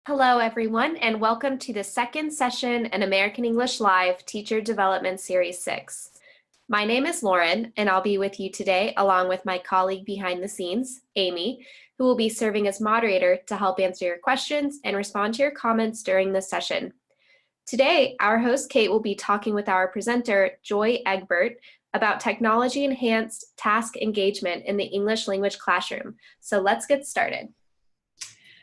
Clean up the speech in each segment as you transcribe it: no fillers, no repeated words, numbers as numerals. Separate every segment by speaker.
Speaker 1: Hello, everyone, and welcome to the second session in American English Live Teacher Development Series 6. My name is Lauren, and I'll be with you today along with my colleague behind the scenes, Amy, who will be serving as moderator to help answer your questions and respond to your comments during this session. Today, our host, Kate, will be talking with our presenter, Joy Egbert, about technology-enhanced task engagement in the English language classroom. So let's get started.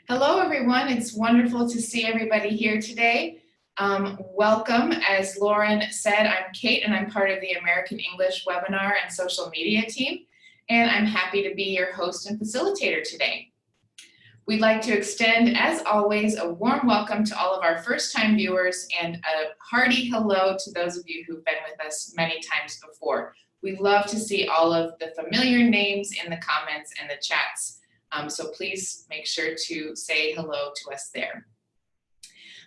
Speaker 2: Hello, everyone. It's wonderful to see everybody here today. Welcome. As Lauren said, I'm Kate, and I'm part of the American English webinar and social media team, and I'm happy to be your host and facilitator today. We'd like to extend, as always, a warm welcome to all of our first-time viewers and a hearty hello to those of you who've been with us many times before. We love to see all of the familiar names in the comments and the chats. So please make sure to say hello to us there.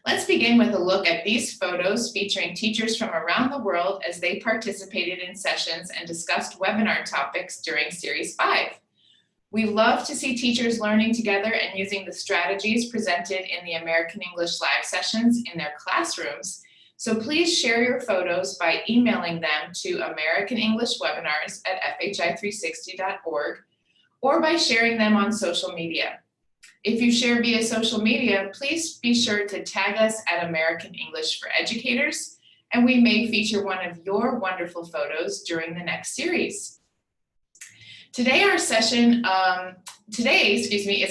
Speaker 2: Let's begin with a look at these photos featuring teachers from around the world as they participated in sessions and discussed webinar topics during Series 5. We love to see teachers learning together and using the strategies presented in the American English Live sessions in their classrooms. So please share your photos by emailing them to americanenglishwebinars@fhi360.org. or by sharing them on social media. If you share via social media, please be sure to tag us at American English for Educators, and we may feature one of your wonderful photos during the next series. Today, is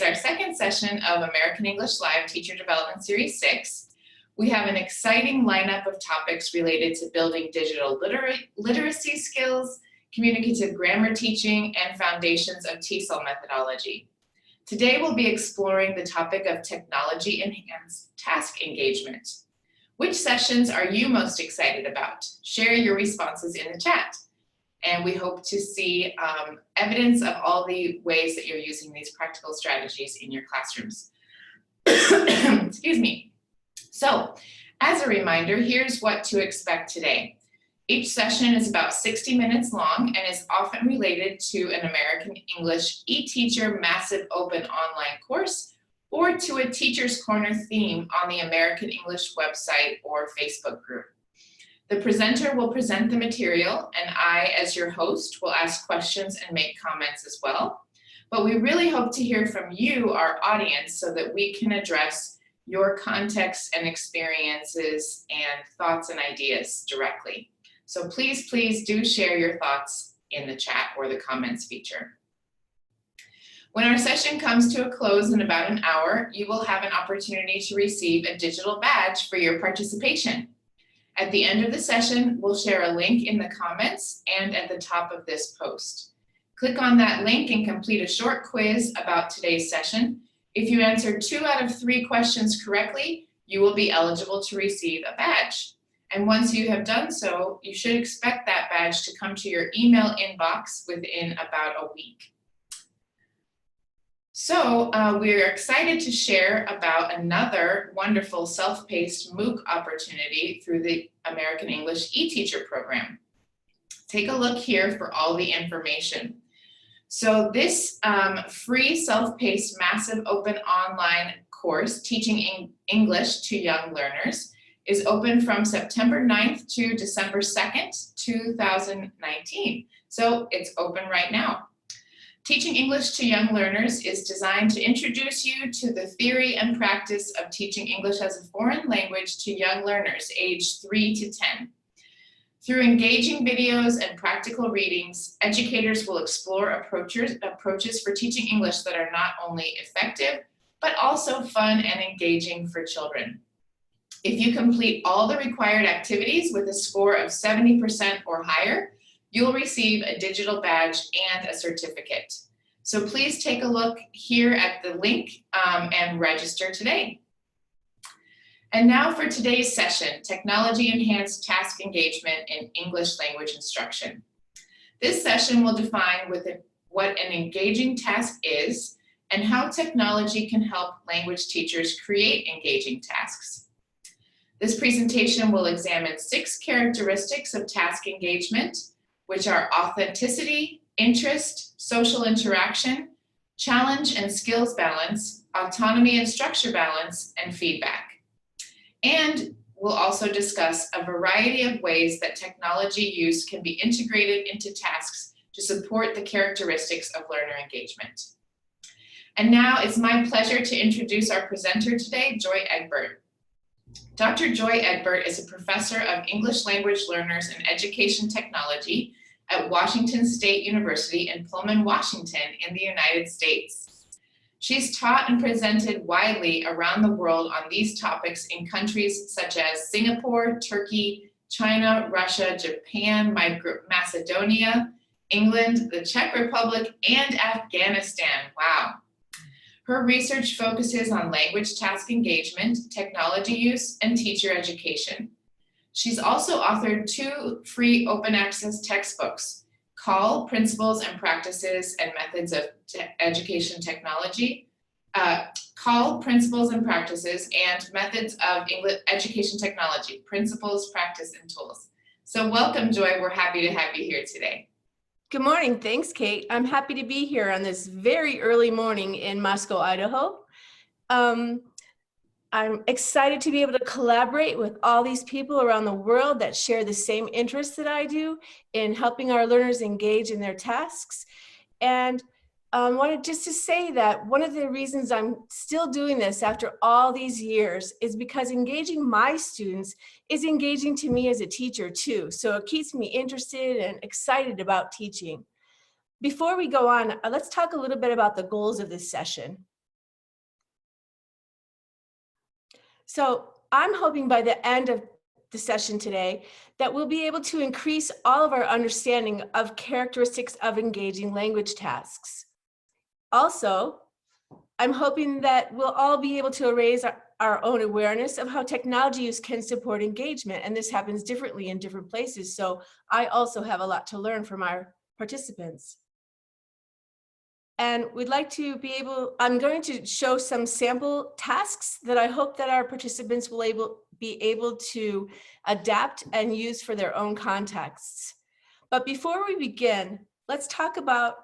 Speaker 2: our second session of American English Live Teacher Development Series 6. We have an exciting lineup of topics related to building digital literacy skills, communicative grammar teaching, and foundations of TESOL methodology. Today we'll be exploring the topic of technology-enhanced task engagement. Which sessions are you most excited about? Share your responses in the chat. And we hope to see evidence of all the ways that you're using these practical strategies in your classrooms. Excuse me. So, as a reminder, here's what to expect today. Each session is about 60 minutes long and is often related to an American English eTeacher massive open online course or to a Teacher's Corner theme on the American English website or Facebook group. The presenter will present the material, and I, as your host, will ask questions and make comments as well. But we really hope to hear from you, our audience, so that we can address your context and experiences and thoughts and ideas directly. So please do share your thoughts in the chat or the comments feature. When our session comes to a close in about an hour, you will have an opportunity to receive a digital badge for your participation. At the end of the session, we'll share a link in the comments and at the top of this post. Click on that link and complete a short quiz about today's session. If you answer 2 out of 3 questions correctly, you will be eligible to receive a badge. And once you have done so, you should expect that badge to come to your email inbox within about a week. So we're excited to share about another wonderful self-paced MOOC opportunity through the American English eTeacher program. Take a look here for all the information. So this free self-paced massive open online course, Teaching English to Young Learners, is open from September 9th to December 2nd, 2019. So it's open right now. Teaching English to Young Learners is designed to introduce you to the theory and practice of teaching English as a foreign language to young learners aged 3 to 10. Through engaging videos and practical readings, educators will explore approaches for teaching English that are not only effective, but also fun and engaging for children. If you complete all the required activities with a score of 70% or higher, you'll receive a digital badge and a certificate. So please take a look here at the link and register today. And now for today's session, Technology-Enhanced Task Engagement in English Language Instruction. This session will define what an engaging task is and how technology can help language teachers create engaging tasks. This presentation will examine 6 characteristics of task engagement, which are authenticity, interest, social interaction, challenge and skills balance, autonomy and structure balance, and feedback. And we'll also discuss a variety of ways that technology use can be integrated into tasks to support the characteristics of learner engagement. And now it's my pleasure to introduce our presenter today, Joy Egbert. Dr. Joy Egbert is a professor of English language learners and education technology at Washington State University in Pullman, Washington in the United States. She's taught and presented widely around the world on these topics in countries such as Singapore, Turkey, China, Russia, Japan, Macedonia, England, the Czech Republic, and Afghanistan. Wow. Her research focuses on language task engagement, technology use, and teacher education. She's also authored 2 free open access textbooks, Call, Principles and Practices and Methods of Education Technology, Call, Principles and Practices and Methods of English Education Technology, Principles, Practice, and Tools. So welcome, Joy. We're happy to have you here today.
Speaker 3: Good morning. Thanks, Kate. I'm happy to be here on this very early morning in Moscow, Idaho. I'm excited to be able to collaborate with all these people around the world that share the same interests that I do in helping our learners engage in their tasks. And I wanted just to say that one of the reasons I'm still doing this after all these years is because engaging my students is engaging to me as a teacher too. So it keeps me interested and excited about teaching. Before we go on, let's talk a little bit about the goals of this session. So I'm hoping by the end of the session today that we'll be able to increase all of our understanding of characteristics of engaging language tasks. Also, I'm hoping that we'll all be able to raise our own awareness of how technology use can support engagement, and this happens differently in different places. So I also have a lot to learn from our participants. And we'd like to be able, I'm going to show some sample tasks that I hope that our participants will be able to adapt and use for their own contexts. But before we begin, let's talk about,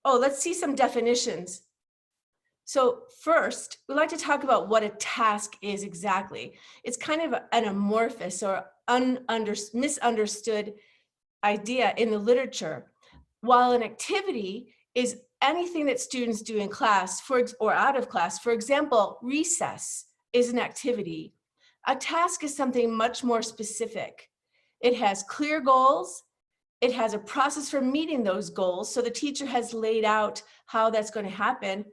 Speaker 3: let's see some definitions. So first, we'd like to talk about what a task is exactly. It's kind of an amorphous or misunderstood idea in the literature. While an activity is anything that students do in class or out of class. For example, recess is an activity. A task is something much more specific. It has clear goals. It has a process for meeting those goals. So the teacher has laid out how that's going to happen.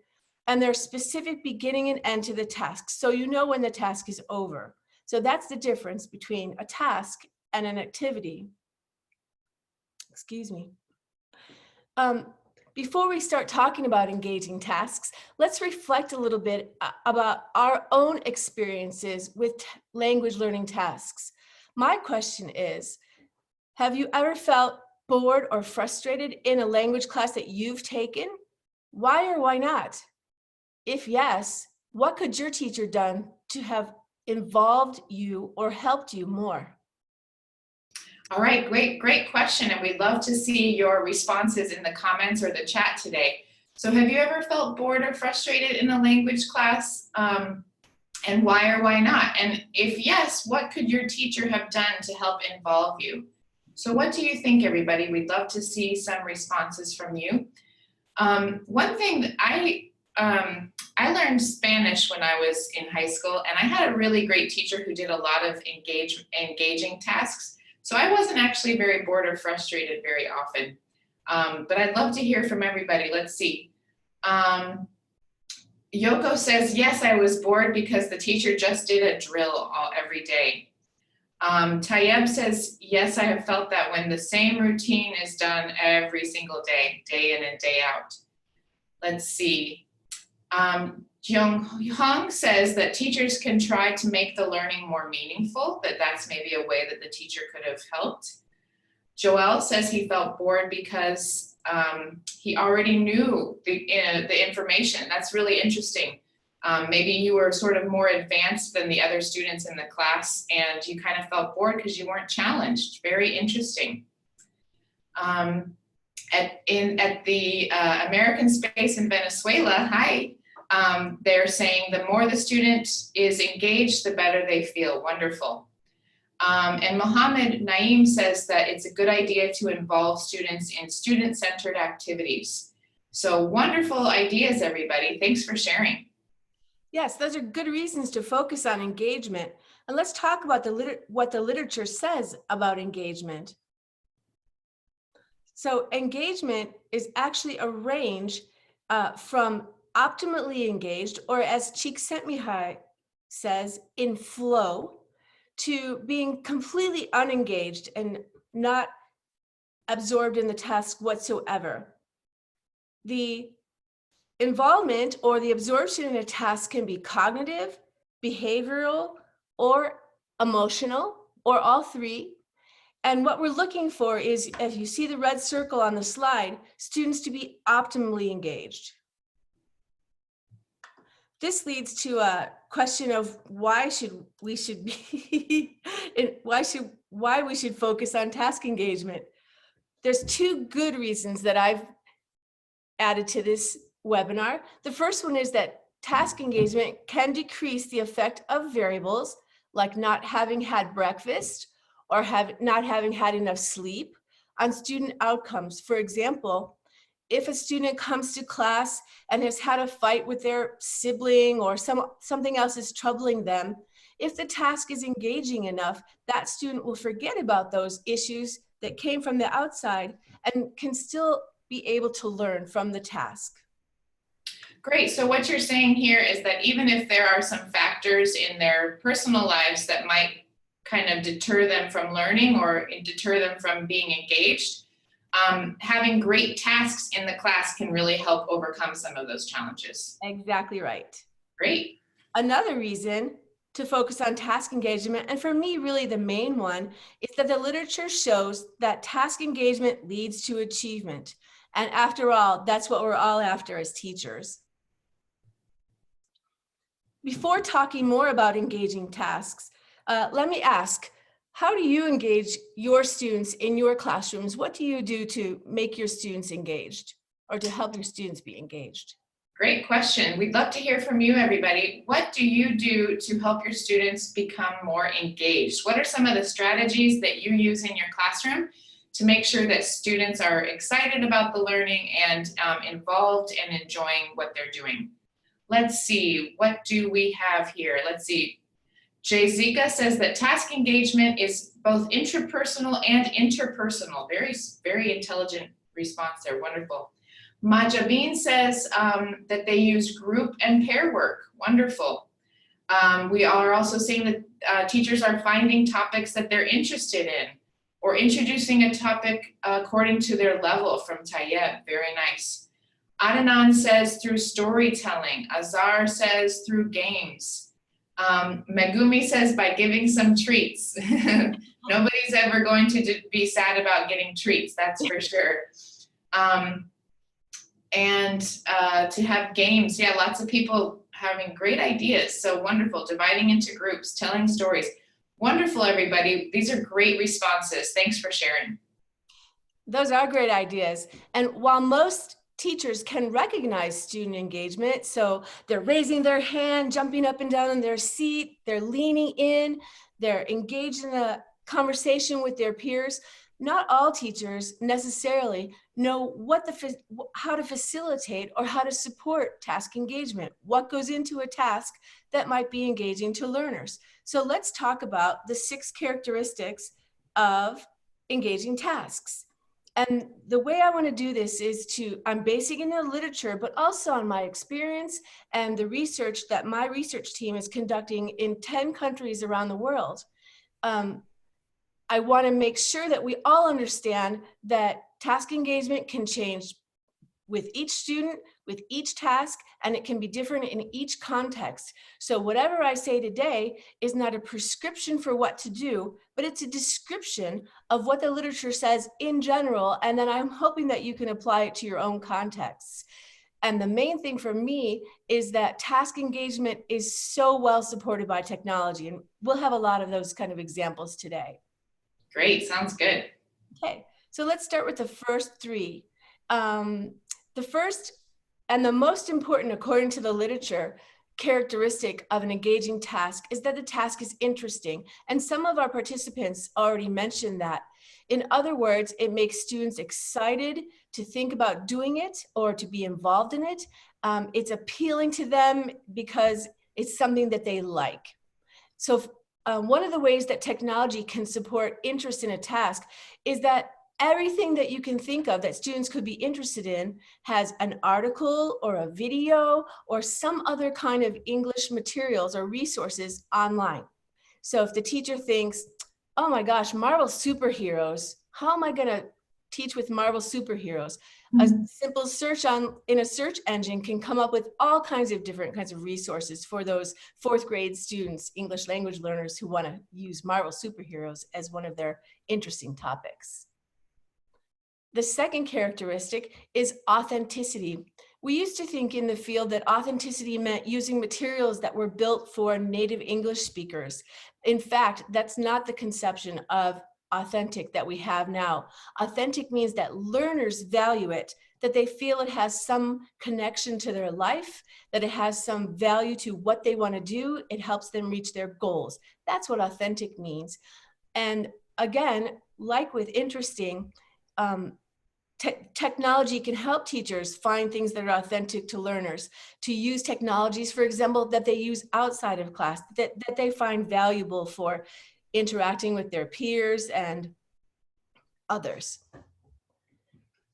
Speaker 3: And there's specific beginning and end to the task. So you know when the task is over. So that's the difference between a task and an activity. Excuse me. Before we start talking about engaging tasks, let's reflect a little bit about our own experiences with language learning tasks. My question is, have you ever felt bored or frustrated in a language class that you've taken? Why or why not? If yes, what could your teacher done to have involved you or helped you more?
Speaker 2: All right, great question. And we'd love to see your responses in the comments or the chat today. So have you ever felt bored or frustrated in a language class? And why or why not? And if yes, what could your teacher have done to help involve you? So what do you think, everybody? We'd love to see some responses from you. One thing that I learned Spanish when I was in high school, and I had a really great teacher who did a lot of engaging tasks. So I wasn't actually very bored or frustrated very often, but I'd love to hear from everybody. Let's see. Yoko says, yes, I was bored because the teacher just did a drill every day. Tayeb says, yes, I have felt that when the same routine is done every single day, day in and day out. Let's see. Jung Hong says that teachers can try to make the learning more meaningful, that's maybe a way that the teacher could have helped. Joel says he felt bored because he already knew the information. That's really interesting. Maybe you were sort of more advanced than the other students in the class and you kind of felt bored because you weren't challenged. Very interesting. At the American space in Venezuela, they're saying the more the student is engaged, the better they feel. Wonderful. And Mohammed Naeem says that it's a good idea to involve students in student-centered activities. So wonderful ideas, everybody. Thanks for sharing.
Speaker 3: Yes, those are good reasons to focus on engagement. And let's talk about what the literature says about engagement. So engagement is actually a range from optimally engaged, or as Csikszentmihalyi says, in flow, to being completely unengaged and not absorbed in the task whatsoever. The involvement or the absorption in a task can be cognitive, behavioral, or emotional, or all three. And what we're looking for is, as you see the red circle on the slide, students to be optimally engaged. This leads to a question of why we should focus on task engagement. There's two good reasons that I've added to this webinar. The first one is that task engagement can decrease the effect of variables like not having had breakfast or not having had enough sleep on student outcomes. For example, if a student comes to class and has had a fight with their sibling or something else is troubling them, if the task is engaging enough, that student will forget about those issues that came from the outside and can still be able to learn from the task.
Speaker 2: Great. So what you're saying here is that even if there are some factors in their personal lives that might kind of deter them from learning or deter them from being engaged, having great tasks in the class can really help overcome some of those challenges.
Speaker 3: Exactly right.
Speaker 2: Great.
Speaker 3: Another reason to focus on task engagement, and for me really the main one, is that the literature shows that task engagement leads to achievement. And after all, that's what we're all after as teachers. Before talking more about engaging tasks, let me ask, how do you engage your students in your classrooms? What do you do to make your students engaged or to help your students be engaged?
Speaker 2: Great question. We'd love to hear from you, everybody. What do you do to help your students become more engaged? What are some of the strategies that you use in your classroom to make sure that students are excited about the learning and involved and enjoying what they're doing? Let's see, what do we have here? Let's see. Jay Zika says that task engagement is both intrapersonal and interpersonal. Very, very intelligent response there, wonderful. Majabin says that they use group and pair work, wonderful. We are also seeing that teachers are finding topics that they're interested in or introducing a topic according to their level from Tayeb, very nice. Adnan says through storytelling. Azar says through games. Megumi says by giving some treats. Nobody's ever going to be sad about getting treats, that's for sure. And to have games, yeah, lots of people having great ideas, so wonderful. Dividing into groups, telling stories. Wonderful, everybody. These are great responses. Thanks for sharing.
Speaker 3: Those are great ideas. And while most teachers can recognize student engagement, so they're raising their hand, jumping up and down in their seat, they're leaning in, they're engaged in a conversation with their peers, not all teachers necessarily know how to facilitate or how to support task engagement, what goes into a task that might be engaging to learners. So let's talk about the 6 characteristics of engaging tasks. And the way I want to do this is I'm basing in the literature, but also on my experience and the research that my research team is conducting in 10 countries around the world. I want to make sure that we all understand that task engagement can change with each student, with each task, and it can be different in each context. So whatever I say today is not a prescription for what to do, but it's a description of what the literature says in general, and then I'm hoping that you can apply it to your own contexts. And the main thing for me is that task engagement is so well supported by technology, and we'll have a lot of those kind of examples today.
Speaker 2: Great, sounds good.
Speaker 3: Okay, so let's start with the first 3. The first and the most important, according to the literature, characteristic of an engaging task is that the task is interesting. And some of our participants already mentioned that. In other words, it makes students excited to think about doing it or to be involved in it. It's appealing to them because it's something that they like. So one of the ways that technology can support interest in a task is that everything that you can think of that students could be interested in has an article or a video or some other kind of English materials or resources online. So if the teacher thinks, oh my gosh, Marvel superheroes, how am I going to teach with Marvel superheroes? A simple search in a search engine can come up with all kinds of different kinds of resources for those fourth grade students, English language learners who want to use Marvel superheroes as one of their interesting topics. The second characteristic is authenticity. We used to think in the field that authenticity meant using materials that were built for native English speakers. In fact, that's not the conception of authentic that we have now. Authentic means that learners value it, that they feel it has some connection to their life, that it has some value to what they want to do. It helps them reach their goals. That's what authentic means. And again, like with interesting, technology can help teachers find things that are authentic to learners, to use technologies, for example, that they use outside of class, that they find valuable for interacting with their peers and others.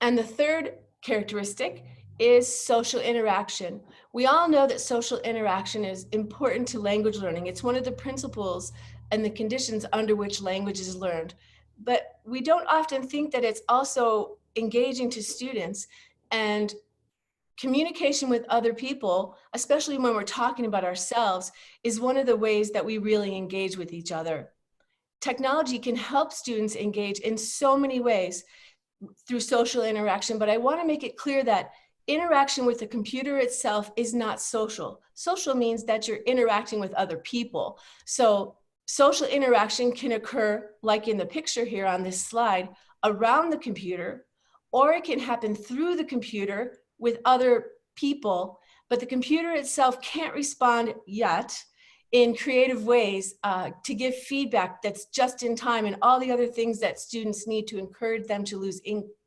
Speaker 3: And the third characteristic is social interaction. We all know that social interaction is important to language learning. It's one of the principles and the conditions under which language is learned. But we don't often think that it's also engaging to students, and communication with other people, especially when we're talking about ourselves, is one of the ways that we really engage with each other. Technology can help students engage in so many ways through social interaction, but I want to make it clear that interaction with the computer itself is not social. Social means that you're interacting with other people. So social interaction can occur, like in the picture here on this slide, around the computer, or it can happen through the computer with other people, but the computer itself can't respond yet in creative ways to give feedback that's just in time and all the other things that students need to encourage them to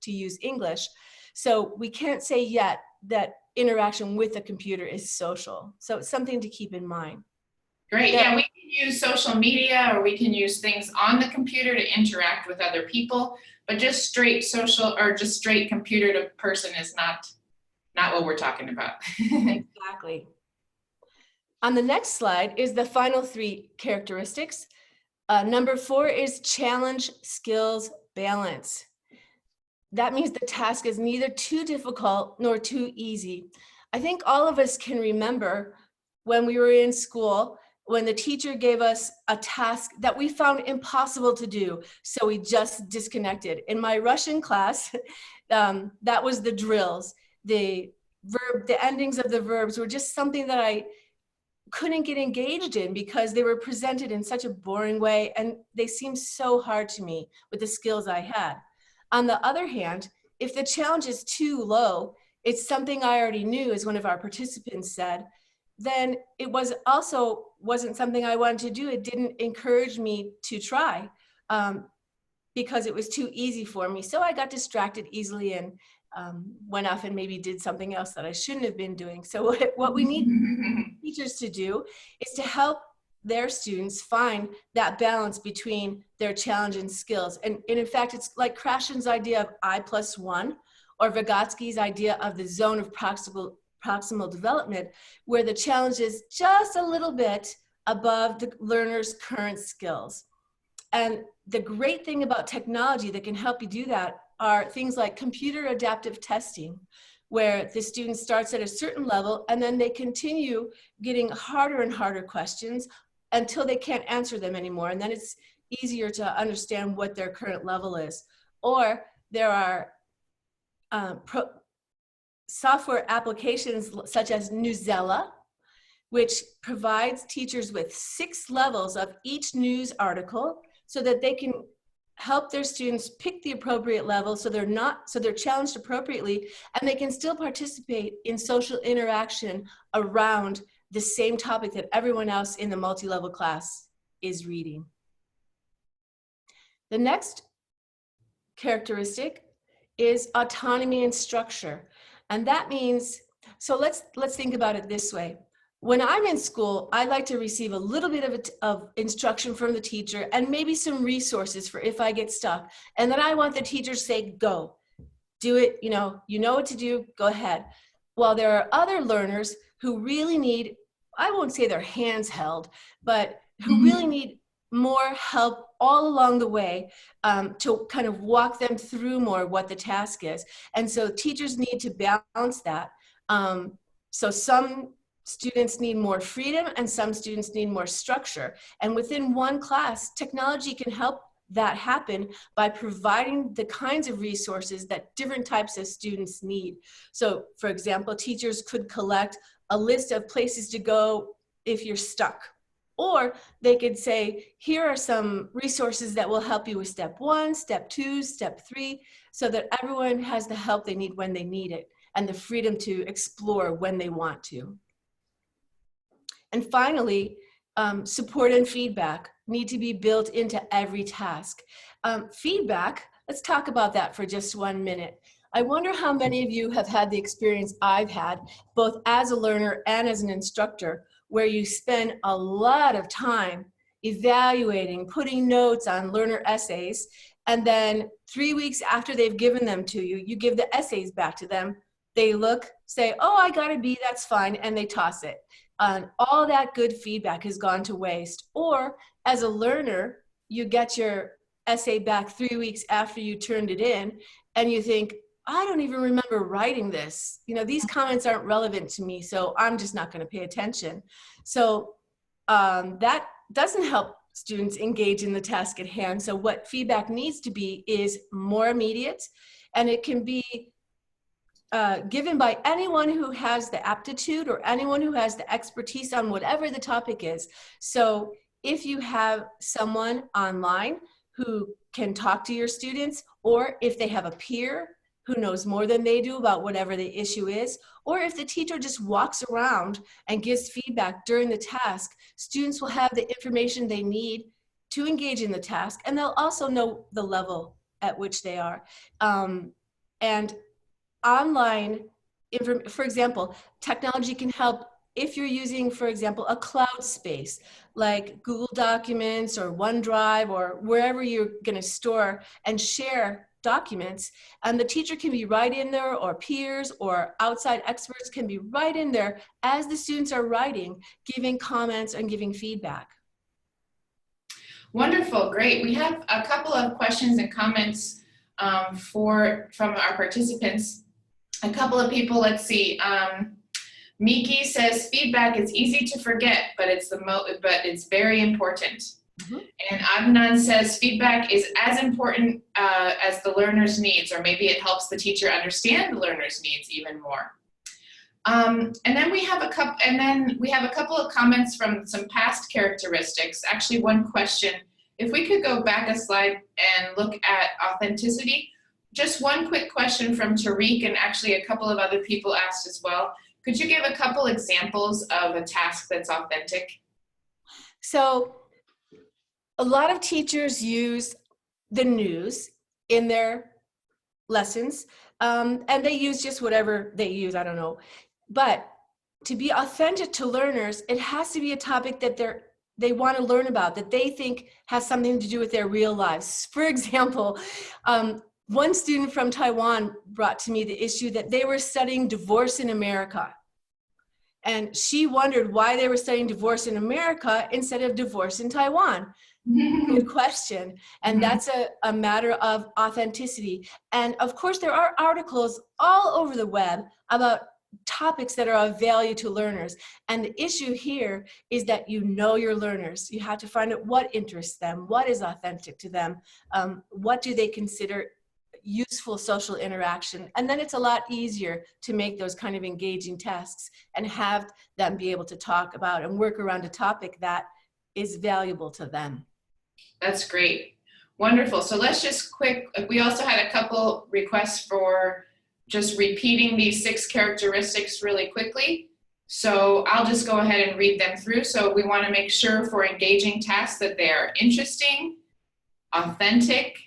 Speaker 3: use English. So we can't say yet that interaction with the computer is social. So it's something to keep in mind.
Speaker 2: Great, yeah, we can use social media or we can use things on the computer to interact with other people, but just straight social or just straight computer to person is not what we're talking about.
Speaker 3: Exactly. On the next slide is the final three characteristics. Number 4 is challenge, skills, balance. That means the task is neither too difficult nor too easy. I think all of us can remember when we were in school, when the teacher gave us a task that we found impossible to do, so we just disconnected. In my Russian class, that was the drills. The endings of the verbs were just something that I couldn't get engaged in because they were presented in such a boring way and they seemed so hard to me with the skills I had. On the other hand, if the challenge is too low, it's something I already knew, as one of our participants said, then it wasn't something I wanted to do. It didn't encourage me to try because it was too easy for me. So I got distracted easily and went off and maybe did something else that I shouldn't have been doing. So what we need teachers to do is to help their students find that balance between their challenge and skills. And in fact, it's like Krashen's idea of I+1 or Vygotsky's idea of the zone of proximal development, where the challenge is just a little bit above the learner's current skills. And the great thing about technology that can help you do that are things like computer adaptive testing, where the student starts at a certain level and then they continue getting harder and harder questions until they can't answer them anymore. And then it's easier to understand what their current level is. Or there are software applications such as Newsela, which provides teachers with 6 levels of each news article so that they can help their students pick the appropriate level so they're challenged appropriately, and they can still participate in social interaction around the same topic that everyone else in the multi-level class is reading. The next characteristic is autonomy and structure. And that means, so let's think about it this way. When I'm in school, I like to receive a little bit of instruction from the teacher and maybe some resources for if I get stuck. And then I want the teacher to say, go, do it, you know what to do, go ahead. While there are other learners who really need, I won't say their hands held, but who really need more help all along the way to kind of walk them through more what the task is. And so teachers need to balance that. So some students need more freedom and some students need more structure. And within one class, technology can help that happen by providing the kinds of resources that different types of students need. So for example, teachers could collect a list of places to go if you're stuck. Or they could say, here are some resources that will help you with step 1, step 2, step 3, so that everyone has the help they need when they need it and the freedom to explore when they want to. And finally, support and feedback need to be built into every task. Feedback, let's talk about that for just 1 minute. I wonder how many of you have had the experience I've had, both as a learner and as an instructor, where you spend a lot of time evaluating, putting notes on learner essays, and then 3 weeks after they've given them to you, you give the essays back to them. They look, say, oh, I got a B, that's fine, and they toss it. All that good feedback has gone to waste. Or as a learner, you get your essay back 3 weeks after you turned it in, and you think, I don't even remember writing this. You know, these comments aren't relevant to me, so I'm just not going to pay attention. So that doesn't help students engage in the task at hand. So what feedback needs to be is more immediate, and it can be given by anyone who has the aptitude or anyone who has the expertise on whatever the topic is. So if you have someone online who can talk to your students, or if they have a peer who knows more than they do about whatever the issue is, or if the teacher just walks around and gives feedback during the task, students will have the information they need to engage in the task, and they'll also know the level at which they are. And online, for example, technology can help if you're using, for example, a cloud space like Google Documents or OneDrive or wherever you're going to store and share documents, and the teacher can be right in there, or peers or outside experts can be right in there as the students are writing, giving comments and giving feedback.
Speaker 2: Wonderful, great. We have a couple of questions and comments from our participants. A couple of people, let's see. Miki says feedback is easy to forget, but it's very important. Mm-hmm. And Adnan says feedback is as important as the learner's needs, or maybe it helps the teacher understand the learner's needs even more. And then we have a couple of comments from some past characteristics. Actually, one question. If we could go back a slide and look at authenticity. Just one quick question from Tariq, and actually a couple of other people asked as well. Could you give a couple examples of a task that's authentic?
Speaker 3: So a lot of teachers use the news in their lessons, and they use just whatever they use, I don't know. But to be authentic to learners, it has to be a topic that they want to learn about, that they think has something to do with their real lives. For example, one student from Taiwan brought to me the issue that they were studying divorce in America. And she wondered why they were studying divorce in America instead of divorce in Taiwan. Good question. And that's a matter of authenticity. And of course, there are articles all over the web about topics that are of value to learners. And the issue here is that you know your learners. You have to find out what interests them, what is authentic to them, what do they consider useful social interaction. And then it's a lot easier to make those kind of engaging tasks and have them be able to talk about and work around a topic that is valuable to them.
Speaker 2: That's great. Wonderful. So let's just we also had a couple requests for just repeating these 6 characteristics really quickly. So I'll just go ahead and read them through. So we want to make sure for engaging tasks that they are interesting, authentic,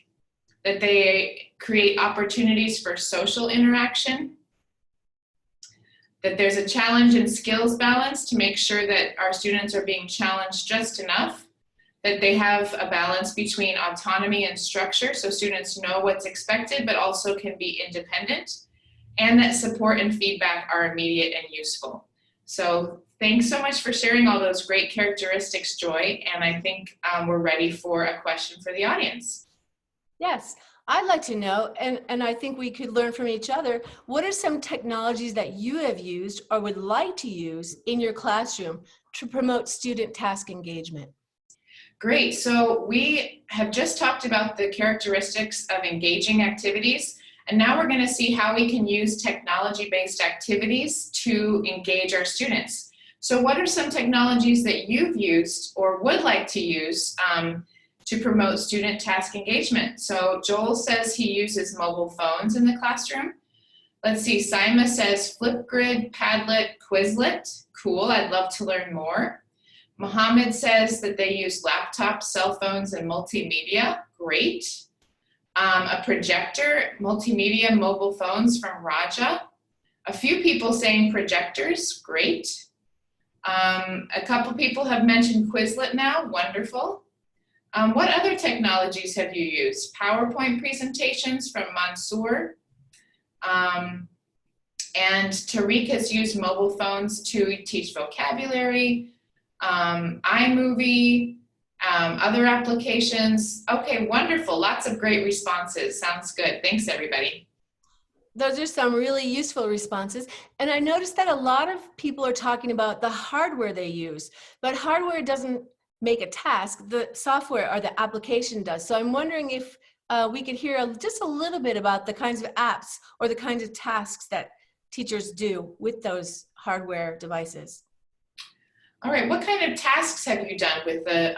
Speaker 2: that they create opportunities for social interaction, that there's a challenge and skills balance to make sure that our students are being challenged just enough, that they have a balance between autonomy and structure so students know what's expected but also can be independent, and that support and feedback are immediate and useful. So thanks so much for sharing all those great characteristics, Joy, and I think we're ready for a question for the audience.
Speaker 3: Yes, I'd like to know, and I think we could learn from each other, what are some technologies that you have used or would like to use in your classroom to promote student task engagement?
Speaker 2: Great, so we have just talked about the characteristics of engaging activities, and now we're going to see how we can use technology-based activities to engage our students. So what are some technologies that you've used or would like to use to promote student task engagement? So Joel says he uses mobile phones in the classroom. Let's see, Saima says Flipgrid, Padlet, Quizlet. Cool, I'd love to learn more. Mohammed says that they use laptops, cell phones, and multimedia. Great. A projector, multimedia, mobile phones from Raja. A few people saying projectors. Great. A couple people have mentioned Quizlet now. Wonderful. What other technologies have you used? PowerPoint presentations from Mansoor. And Tariq has used mobile phones to teach vocabulary. iMovie, other applications. Okay, wonderful. Lots of great responses. Sounds good. Thanks, everybody.
Speaker 3: Those are some really useful responses. And I noticed that a lot of people are talking about the hardware they use, but hardware doesn't make a task. The software or the application does. So I'm wondering if we could hear just a little bit about the kinds of apps or the kinds of tasks that teachers do with those hardware devices.
Speaker 2: All right, what kind of tasks have you done with the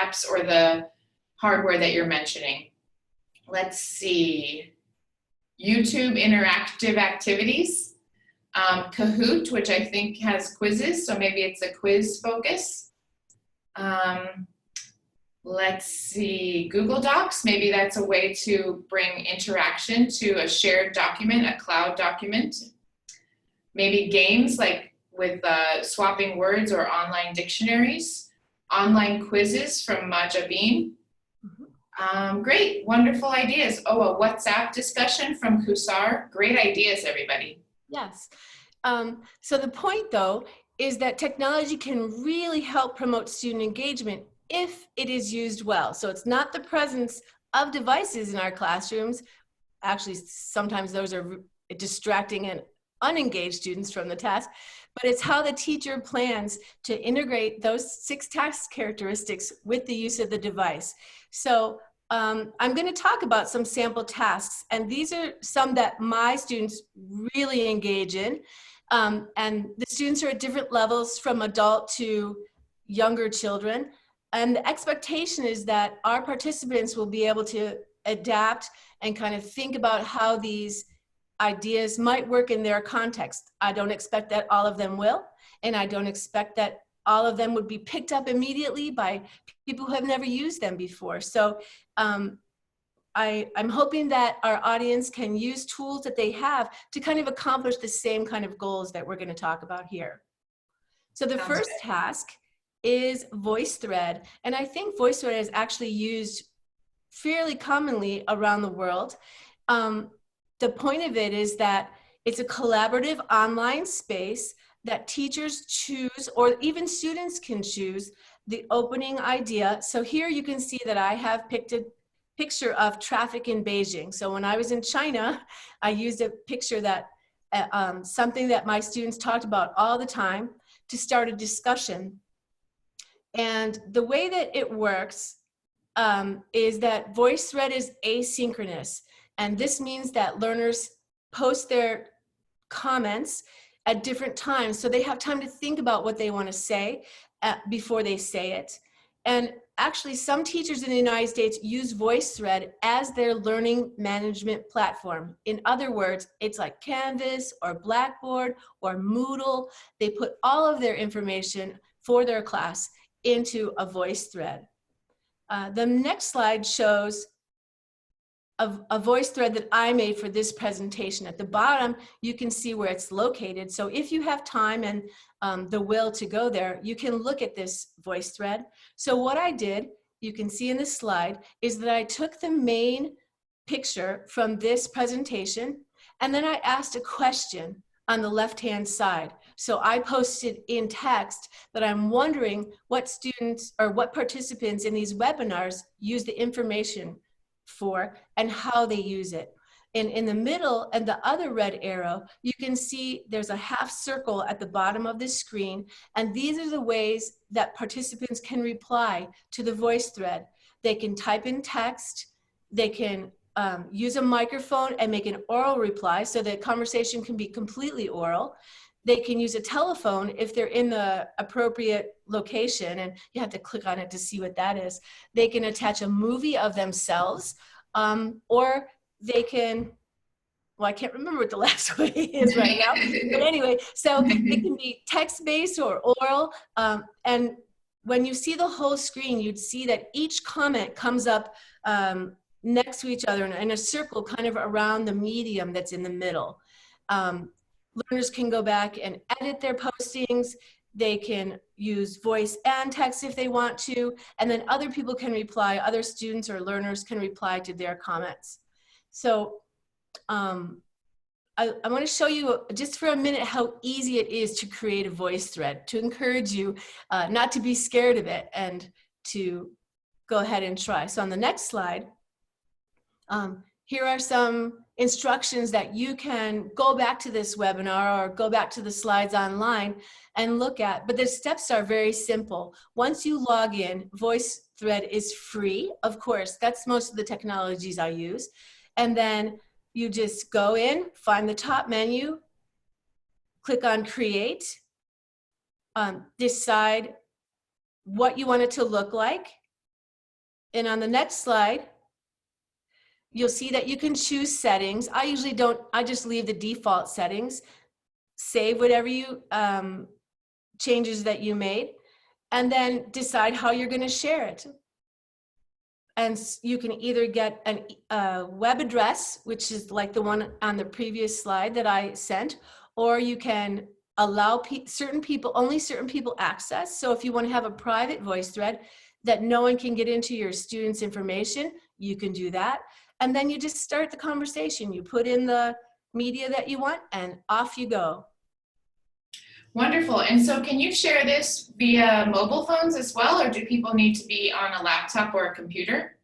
Speaker 2: apps or the hardware that you're mentioning? Let's see. YouTube interactive activities, Kahoot, which I think has quizzes, so maybe it's a quiz focus. Let's see, Google Docs, maybe that's a way to bring interaction to a shared document, a cloud document. Maybe games like with swapping words or online dictionaries, online quizzes from Majabin. Great, wonderful ideas. Oh, a WhatsApp discussion from Kusar. Great ideas, everybody.
Speaker 3: Yes. So the point, though, is that technology can really help promote student engagement if it is used well. So it's not the presence of devices in our classrooms. Actually, sometimes those are distracting and unengaged students from the task, but it's how the teacher plans to integrate those 6 task characteristics with the use of the device. So I'm going to talk about some sample tasks, and these are some that my students really engage in. And the students are at different levels from adult to younger children. And the expectation is that our participants will be able to adapt and kind of think about how these ideas might work in their context. I don't expect that all of them will, and I don't expect that all of them would be picked up immediately by people who have never used them before. So I'm hoping that our audience can use tools that they have to kind of accomplish the same kind of goals that we're going to talk about here. So the first task is VoiceThread, and I think VoiceThread is actually used fairly commonly around the world. The point of it is that it's a collaborative online space that teachers choose, or even students can choose, the opening idea. So here you can see that I have picked a picture of traffic in Beijing. So when I was in China, I used a picture that, something that my students talked about all the time to start a discussion. And the way that it works is that VoiceThread is asynchronous. And this means that learners post their comments at different times. So they have time to think about what they want to say before they say it. And actually, some teachers in the United States use VoiceThread as their learning management platform. In other words, it's like Canvas or Blackboard or Moodle. They put all of their information for their class into a VoiceThread. The next slide shows a VoiceThread that I made for this presentation. At the bottom, you can see where it's located. So if you have time and the will to go there, you can look at this VoiceThread. So what I did, you can see in this slide, is that I took the main picture from this presentation, and then I asked a question on the left-hand side. So I posted in text that I'm wondering what students or what participants in these webinars use the information for and how they use it. And in the middle and the other red arrow, you can see there's a half circle at the bottom of the screen. And these are the ways that participants can reply to the VoiceThread. They can type in text, they can use a microphone and make an oral reply so the conversation can be completely oral. They can use a telephone if they're in the appropriate location, and you have to click on it to see what that is. They can attach a movie of themselves, or they can, well, I can't remember what the last way is right now, but anyway, so it can be text-based or oral, and when you see the whole screen, you'd see that each comment comes up next to each other in a circle kind of around the medium that's in the middle. Learners can go back and edit their postings. They can use voice and text if they want to, and then other people can reply, other students or learners can reply to their comments. So I want to show you just for a minute how easy it is to create a VoiceThread, to encourage you not to be scared of it and to go ahead and try. So on the next slide, here are some instructions that you can go back to this webinar or go back to the slides online and look at, but the steps are very simple. Once you log in, VoiceThread is free, of course, that's most of the technologies I use. And then you just go in, find the top menu, click on Create, decide what you want it to look like. And on the next slide, you'll see that you can choose settings. I usually don't, I just leave the default settings. Save whatever you, changes that you made, and then decide how you're gonna share it. And you can either get a web address, which is like the one on the previous slide that I sent, or you can allow certain people, only certain people access. So if you wanna have a private VoiceThread that no one can get into your students' information, you can do that. And then you just start the conversation. You put in the media that you want and off you go.
Speaker 2: Wonderful. And so can you share this via mobile phones as well, or do people need to be on a laptop or a computer?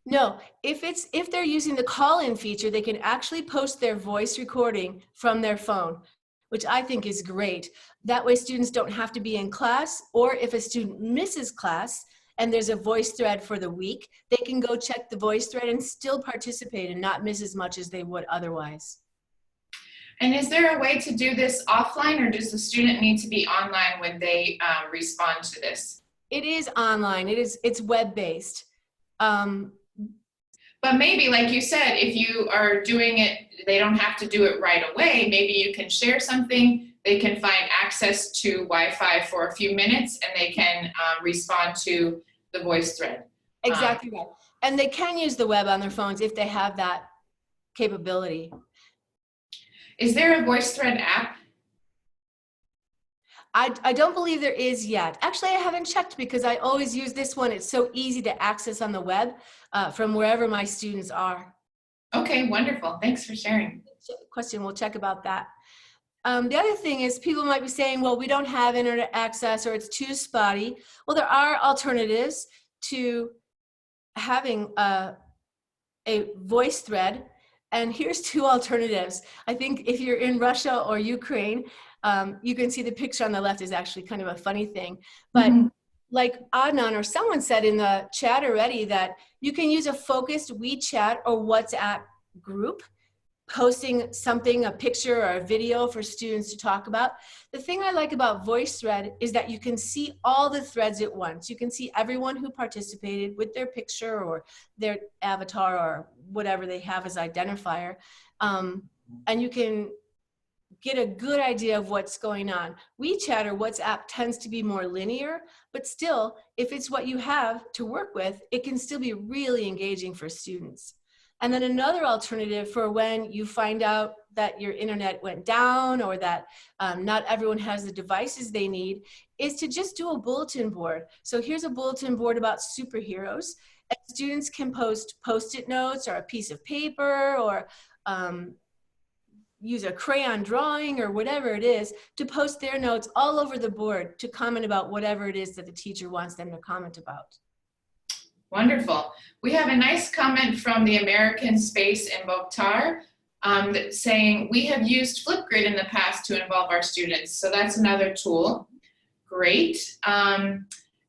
Speaker 3: No, if they're using the call-in feature, they can actually post their voice recording from their phone, which I think is great. That way students don't have to be in class, or if a student misses class, and there's a VoiceThread for the week, they can go check the VoiceThread and still participate and not miss as much as they would otherwise.
Speaker 2: And is there a way to do this offline, or does the student need to be online when they respond to this?
Speaker 3: It is online. It's web-based.
Speaker 2: But maybe, like you said, if you are doing it, they don't have to do it right away. Maybe you can share something. They can find access to Wi-Fi for a few minutes, and they can respond to the VoiceThread.
Speaker 3: Exactly right. And they can use the web on their phones if they have that capability.
Speaker 2: Is there a VoiceThread app?
Speaker 3: I don't believe there is yet. Actually, I haven't checked because I always use this one. It's so easy to access on the web from wherever my students are.
Speaker 2: Okay, wonderful. Thanks for sharing.
Speaker 3: Question, we'll check about that. The other thing is people might be saying, well, we don't have internet access or it's too spotty. Well, there are alternatives to having a VoiceThread. And here's two alternatives. I think if you're in Russia or Ukraine, you can see the picture on the left is actually kind of a funny thing. But like Adnan or someone said in the chat already that you can use a focused WeChat or WhatsApp group, posting something, a picture or a video for students to talk about. The thing I like about VoiceThread is that you can see all the threads at once. You can see everyone who participated with their picture or their avatar or whatever they have as identifier. And you can get a good idea of what's going on. WeChat or WhatsApp tends to be more linear, but still, if it's what you have to work with, it can still be really engaging for students. And then another alternative for when you find out that your internet went down or that not everyone has the devices they need is to just do a bulletin board. So here's a bulletin board about superheroes. And students can post Post-it notes or a piece of paper or use a crayon drawing or whatever it is to post their notes all over the board to comment about whatever it is that the teacher wants them to comment about.
Speaker 2: Wonderful. We have a nice comment from the American Space in Mokhtar saying, we have used Flipgrid in the past to involve our students. So that's another tool. Great. And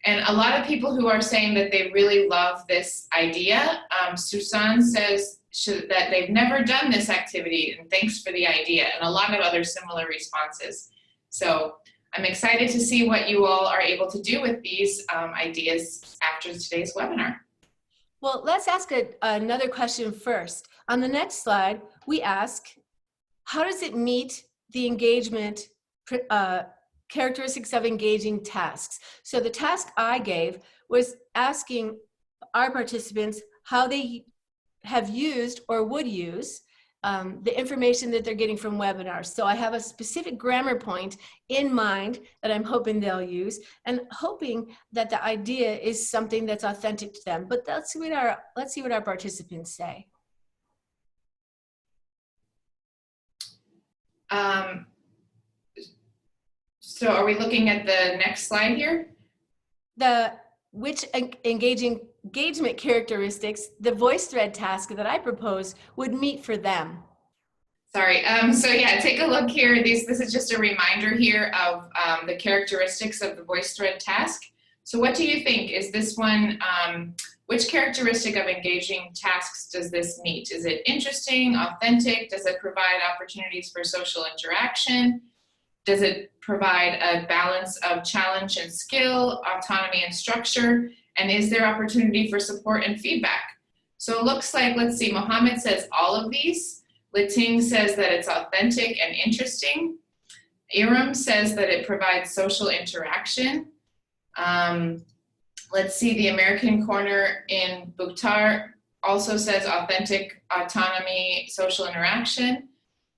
Speaker 2: a lot of people who are saying that they really love this idea. Susan says that they've never done this activity and thanks for the idea, and a lot of other similar responses. So I'm excited to see what you all are able to do with these ideas after today's webinar.
Speaker 3: Well, let's ask another question first. On the next slide, we ask, how does it meet the engagement characteristics of engaging tasks? So the task I gave was asking our participants how they have used or would use the information that they're getting from webinars. So I have a specific grammar point in mind that I'm hoping they'll use and hoping that the idea is something that's authentic to them. But let's see what our participants say.
Speaker 2: So are we looking at the next slide here?
Speaker 3: Which engagement characteristics the VoiceThread task that I propose would meet for them.
Speaker 2: Sorry, so yeah, take a look here. This is just a reminder here of the characteristics of the VoiceThread task. So what do you think? Is this one, which characteristic of engaging tasks does this meet? Is it interesting, authentic? Does it provide opportunities for social interaction? Does it provide a balance of challenge and skill, autonomy and structure? And is there opportunity for support and feedback? So it looks like, let's see, Mohammed says all of these. Liting says that it's authentic and interesting. Iram says that it provides social interaction. Let's see, the American Corner in Bukhtar also says authentic, autonomy, social interaction.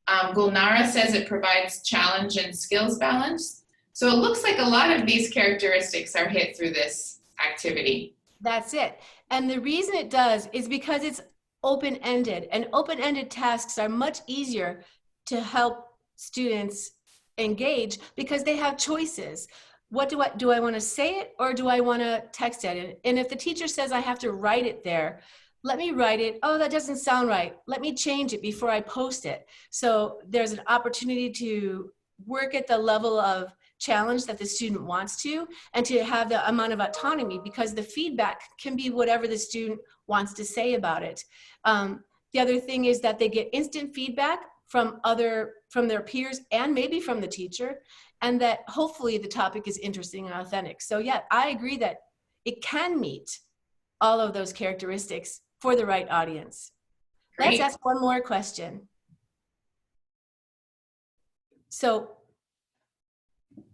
Speaker 2: Gulnara says it provides challenge and skills balance. So it looks like a lot of these characteristics are hit through this activity.
Speaker 3: That's it. And the reason it does is because it's open-ended, and open-ended tasks are much easier to help students engage because they have choices. What do I want to say it or do I want to text it? And if the teacher says I have to write it there, let me write it. Oh, that doesn't sound right. Let me change it before I post it. So there's an opportunity to work at the level of challenge that the student wants to, and to have the amount of autonomy, because the feedback can be whatever the student wants to say about it. The other thing is that they get instant feedback from their peers and maybe from the teacher, and that hopefully the topic is interesting and authentic. So yeah, I agree that it can meet all of those characteristics for the right audience.
Speaker 2: Great.
Speaker 3: Let's ask one more question. So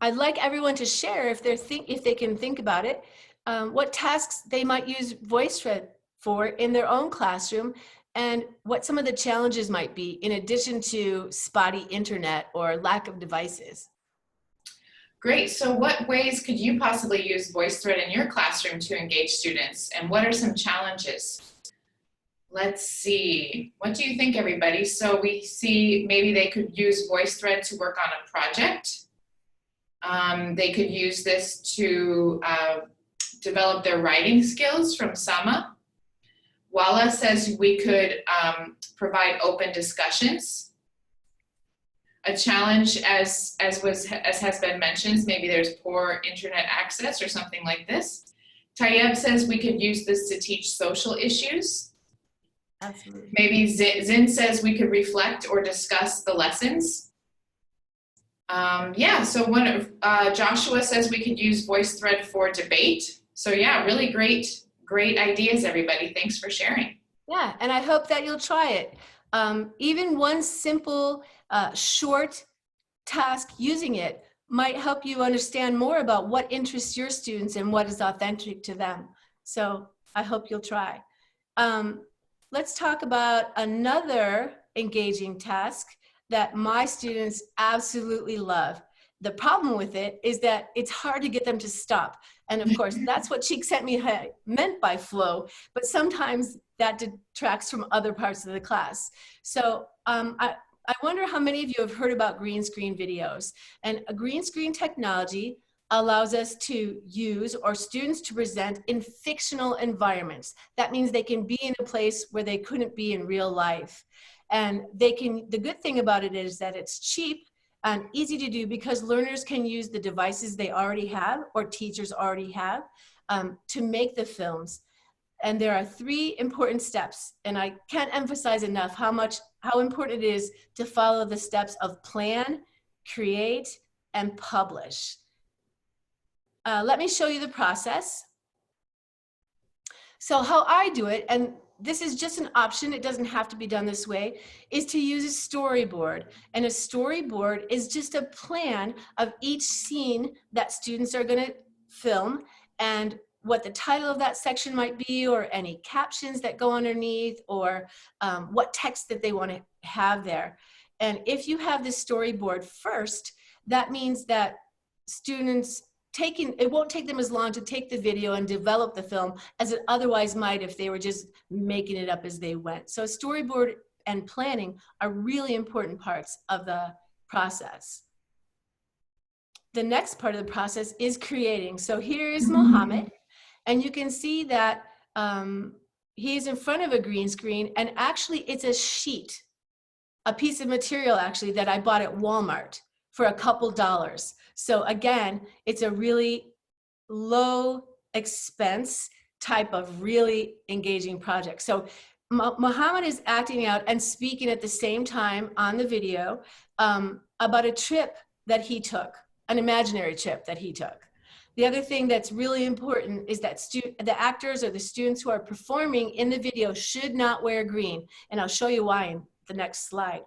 Speaker 3: I'd like everyone to share, if they can think about it, what tasks they might use VoiceThread for in their own classroom, and what some of the challenges might be in addition to spotty internet or lack of devices.
Speaker 2: Great, so what ways could you possibly use VoiceThread in your classroom to engage students, and what are some challenges? Let's see, what do you think, everybody? So we see maybe they could use VoiceThread to work on a project. They could use this to develop their writing skills from Sama. Wala says we could provide open discussions. A challenge, as has been mentioned, maybe there's poor internet access or something like this. Tayeb says we could use this to teach social issues.
Speaker 3: Absolutely.
Speaker 2: Maybe Zin says we could reflect or discuss the lessons. Yeah, so Joshua says we could use VoiceThread for debate. So yeah, really great ideas, everybody. Thanks for sharing.
Speaker 3: Yeah, and I hope that you'll try it. Even one simple, short task using it might help you understand more about what interests your students and what is authentic to them. So I hope you'll try. Let's talk about another engaging task that my students absolutely love. The problem with it is that it's hard to get them to stop. And of course, that's what Cheek sent me meant by flow, but sometimes that detracts from other parts of the class. So I wonder how many of you have heard about green screen videos. And a green screen technology allows us to use, or students to present, in fictional environments. That means they can be in a place where they couldn't be in real life. And the good thing about it is that it's cheap and easy to do because learners can use the devices they already have or teachers already have to make the films. And there are 3 important steps, and I can't emphasize enough how important it is to follow the steps of plan, create, and publish. Let me show you the process. So how I do it, and this is just an option, it doesn't have to be done this way, is to use a storyboard. And a storyboard is just a plan of each scene that students are going to film and what the title of that section might be, or any captions that go underneath, or what text that they want to have there. And if you have the storyboard first, that means that students it won't take them as long to take the video and develop the film as it otherwise might if they were just making it up as they went. So storyboard and planning are really important parts of the process. The next part of the process is creating. So here is Mohammed, and you can see that he's in front of a green screen, and actually it's a sheet, a piece of material actually that I bought at Walmart for a couple dollars. So again, it's a really low expense type of really engaging project. So Mohammed is acting out and speaking at the same time on the video about a trip that he took, an imaginary trip that he took. The other thing that's really important is that the actors or the students who are performing in the video should not wear green. And I'll show you why in the next slide.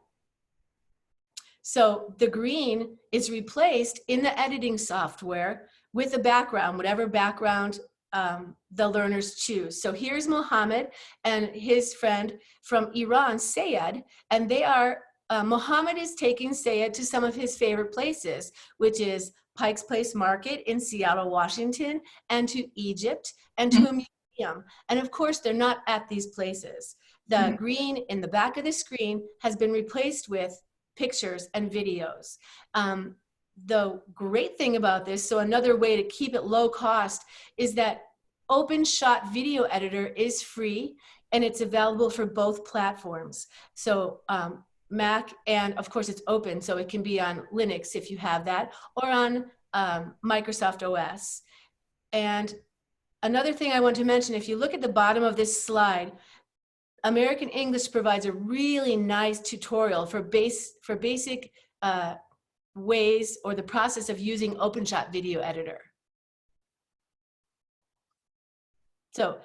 Speaker 3: So the green is replaced in the editing software with a background, whatever background the learners choose. So here's Mohammed and his friend from Iran, Sayed, and they are, Mohammed is taking Sayed to some of his favorite places, which is Pike's Place Market in Seattle, Washington, and to Egypt, and to a museum. And of course, they're not at these places. The green in the back of the screen has been replaced with pictures and videos. The great thing about this, so another way to keep it low cost, is that OpenShot Video Editor is free and it's available for both platforms. So Mac, and of course it's open, so it can be on Linux if you have that, or on Microsoft OS. And another thing I want to mention, if you look at the bottom of this slide, American English provides a really nice tutorial for basic ways or the process of using OpenShot Video Editor. So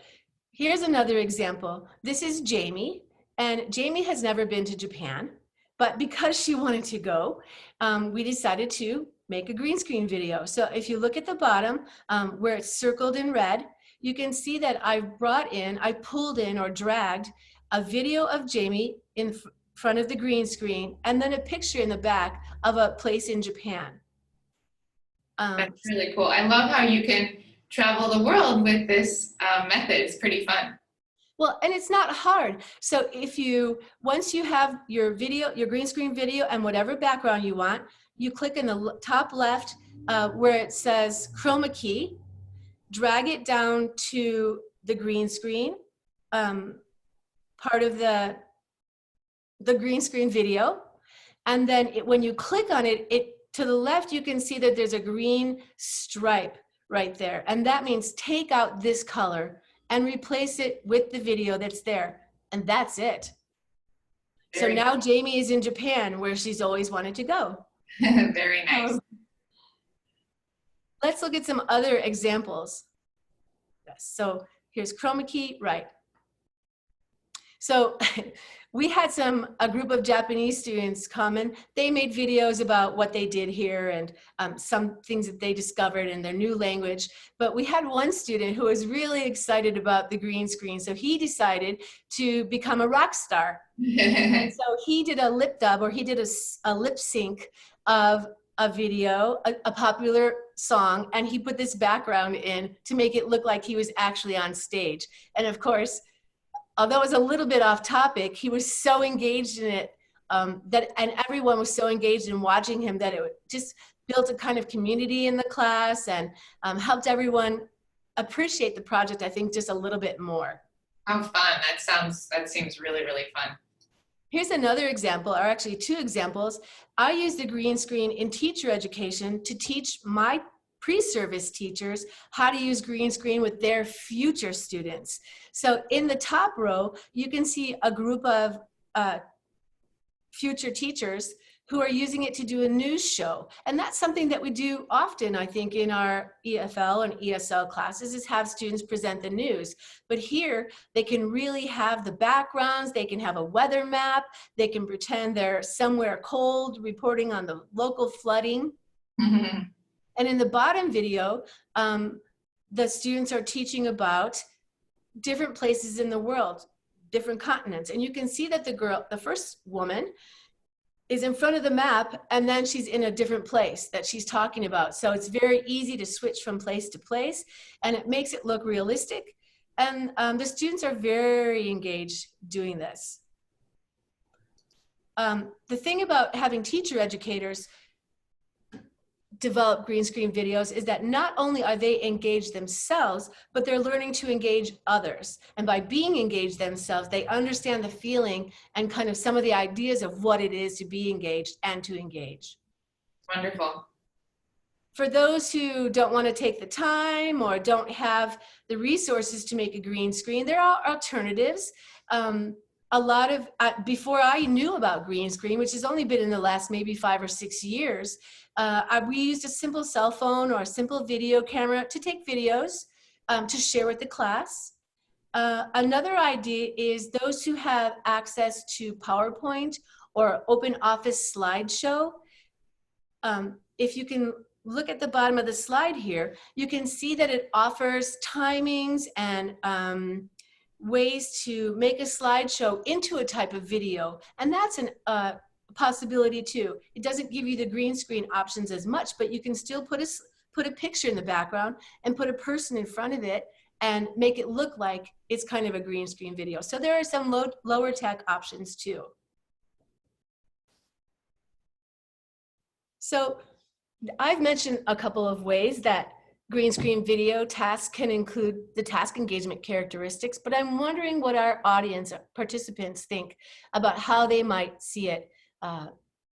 Speaker 3: here's another example. This is Jamie, and Jamie has never been to Japan, but because she wanted to go, we decided to make a green screen video. So if you look at the bottom where it's circled in red, you can see that I pulled in or dragged a video of Jamie in front of the green screen, and then a picture in the back of a place in Japan.
Speaker 2: That's really cool. I love how you can travel the world with this method. It's pretty fun.
Speaker 3: Well, and it's not hard. So once you have your video, your green screen video and whatever background you want, you click in the top left where it says Chroma key, drag it down to the green screen, part of the green screen video. And then when you click on it, to the left, you can see that there's a green stripe right there. And that means take out this color and replace it with the video that's there. And that's it. So
Speaker 2: Very
Speaker 3: now Jamie is in Japan, where she's always wanted to go.
Speaker 2: Very nice.
Speaker 3: Let's look at some other examples. Yes, so here's chroma key, right. So we had a group of Japanese students come and they made videos about what they did here and some things that they discovered in their new language. But we had one student who was really excited about the green screen. So he decided to become a rock star. And so he did a lip dub, or he did a lip sync of a video, a popular song, and he put this background in to make it look like he was actually on stage. And of course, although it was a little bit off topic, he was so engaged in it and everyone was so engaged in watching him that it just built a kind of community in the class and helped everyone appreciate the project, I think, just a little bit more.
Speaker 2: How fun. That seems really, really fun.
Speaker 3: Here's another example, or actually two examples. I use the green screen in teacher education to teach my pre-service teachers how to use green screen with their future students. So in the top row, you can see a group of future teachers who are using it to do a news show. And that's something that we do often, I think, in our EFL and ESL classes, is have students present the news. But here, they can really have the backgrounds, they can have a weather map, they can pretend they're somewhere cold, reporting on the local flooding.
Speaker 2: Mm-hmm.
Speaker 3: And in the bottom video, the students are teaching about different places in the world, different continents. And you can see that the first woman, is in front of the map, and then she's in a different place that she's talking about. So it's very easy to switch from place to place, and it makes it look realistic. And the students are very engaged doing this. The thing about having teacher educators develop green screen videos is that not only are they engaged themselves, but they're learning to engage others. And by being engaged themselves, they understand the feeling and kind of some of the ideas of what it is to be engaged and to engage.
Speaker 2: Wonderful.
Speaker 3: For those who don't want to take the time or don't have the resources to make a green screen, there are alternatives. A lot of, before I knew about green screen, which has only been in the last maybe 5 or 6 years, we used a simple cell phone or a simple video camera to take videos to share with the class. Another idea is those who have access to PowerPoint or Open Office slideshow. If you can look at the bottom of the slide here, you can see that it offers timings and ways to make a slideshow into a type of video. And that's a possibility too. It doesn't give you the green screen options as much, but you can still put a picture in the background and put a person in front of it and make it look like it's kind of a green screen video. So there are some lower tech options too. So I've mentioned a couple of ways that green screen video tasks can include the task engagement characteristics, but I'm wondering what our audience participants think about how they might see it